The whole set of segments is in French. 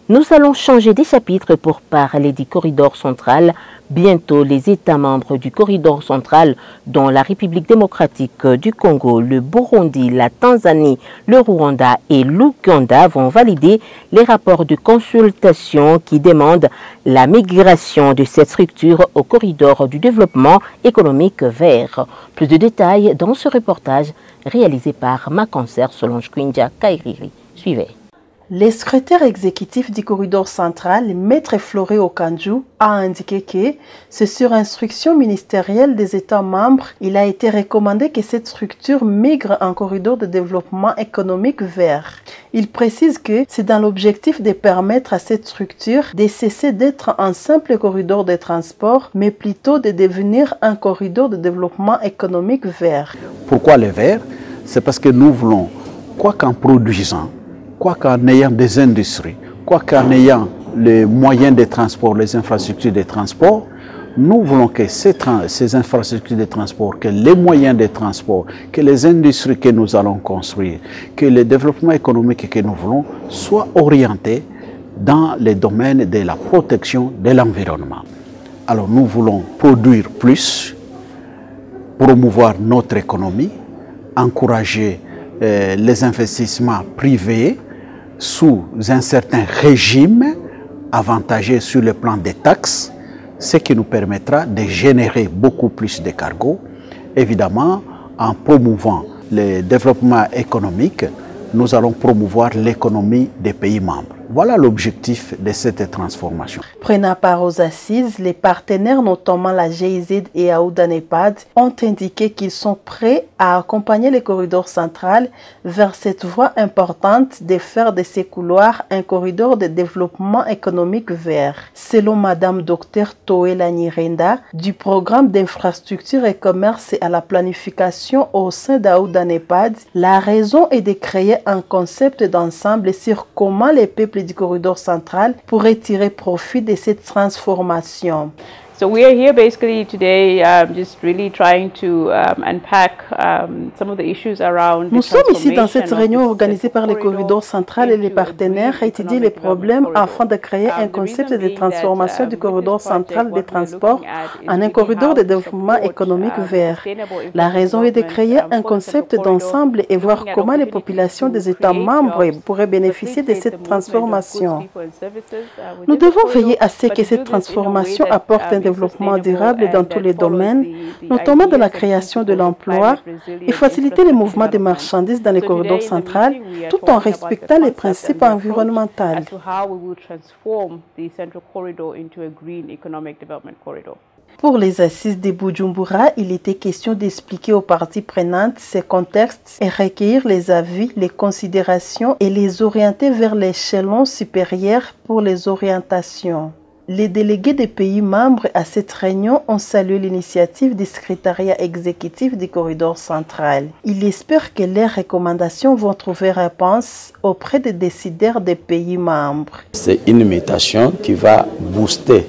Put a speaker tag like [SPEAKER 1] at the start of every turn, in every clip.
[SPEAKER 1] Nous allons changer de chapitre pour parler du corridor central. Bientôt, les États membres du corridor central, dont la République démocratique du Congo, le Burundi, la Tanzanie, le Rwanda et l'Ouganda vont valider les rapports de consultation qui demandent la migration de cette structure au corridor du développement économique vert. Plus de détails dans ce reportage réalisé par ma consoeur Solange Kwindia Kairiri. Suivez.
[SPEAKER 2] Le secrétaire exécutif du corridor central, Maître Floré Okanjou, a indiqué que c'est sur instruction ministérielle des États membres, il a été recommandé que cette structure migre en corridor de développement économique vert. Il précise que c'est dans l'objectif de permettre à cette structure de cesser d'être un simple corridor de transport, mais plutôt de devenir un corridor de développement économique vert.
[SPEAKER 3] Pourquoi le vert? C'est parce que nous voulons, quoi qu'en produisant, quoi qu'en ayant des industries, quoi qu'en ayant les moyens de transport, les infrastructures de transport, nous voulons que ces infrastructures de transport, que les moyens de transport, que les industries que nous allons construire, que le développement économique que nous voulons soient orientés dans les domaines de la protection de l'environnement. Alors nous voulons produire plus, promouvoir notre économie, encourager les investissements privés sous un certain régime avantagé sur le plan des taxes, ce qui nous permettra de générer beaucoup plus de cargos. Évidemment, en promouvant le développement économique, nous allons promouvoir l'économie des pays membres. Voilà l'objectif de cette transformation.
[SPEAKER 2] Prenant part aux assises, les partenaires, notamment la GIZ et Aouda Nepad, ont indiqué qu'ils sont prêts à accompagner le corridor central vers cette voie importante de faire de ces couloirs un corridor de développement économique vert. Selon Madame Dr Toela Nirenda, du programme d'infrastructure et commerce et à la planification au sein d'Aouda Nepad, la raison est de créer un concept d'ensemble sur comment les peuples du corridor central pourraient tirer profit de cette transformation.
[SPEAKER 4] So we are here basically today just really trying to unpack some of the issues around.
[SPEAKER 2] Nous sommes ici dans cette réunion organisée par le corridor central et les partenaires à étudier les problèmes afin de créer un concept de transformation du corridor central des transports en un corridor de développement économique vert. La raison est de créer un concept d'ensemble et voir comment les populations des États membres pourraient bénéficier de cette transformation. Nous devons veiller à ce que cette transformation apporte un développement durable dans tous les domaines, notamment dans la création de l'emploi, et faciliter le mouvement des marchandises dans le corridor central, tout en respectant les principes environnementaux. Pour les assises de Bujumbura, il était question d'expliquer aux parties prenantes ces contextes et recueillir les avis, les considérations et les orienter vers l'échelon supérieur pour les orientations. Les délégués des pays membres à cette réunion ont salué l'initiative du secrétariat exécutif du corridor central. Ils espèrent que leurs recommandations vont trouver réponse auprès des décideurs des pays membres.
[SPEAKER 5] C'est une mutation qui va booster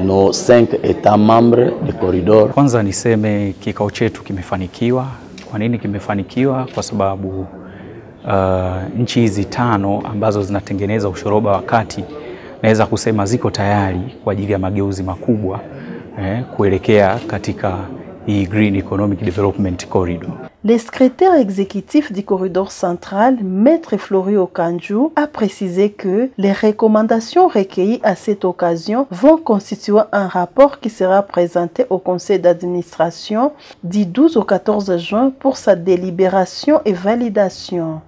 [SPEAKER 5] nos 5 États membres du corridor.
[SPEAKER 6] Kwanza niseme kikao chetu kimefanikiwa. Kwa nini kimefanikiwa? Kwa sababu nchi hizi 5 ambazo zinatengeneza ushoroba wa kati naweza kusema ziko tayari kwa ajili ya mageuzi makubwa kuelekea katika hii Green Economic Development Corridor.
[SPEAKER 2] Le secrétaire exécutif du corridor central, Maître Floré Okanjou, a précisé que les recommandations recueillies à cette occasion vont constituer un rapport qui sera présenté au conseil d'administration du 12 au 14 juin pour sa délibération et validation.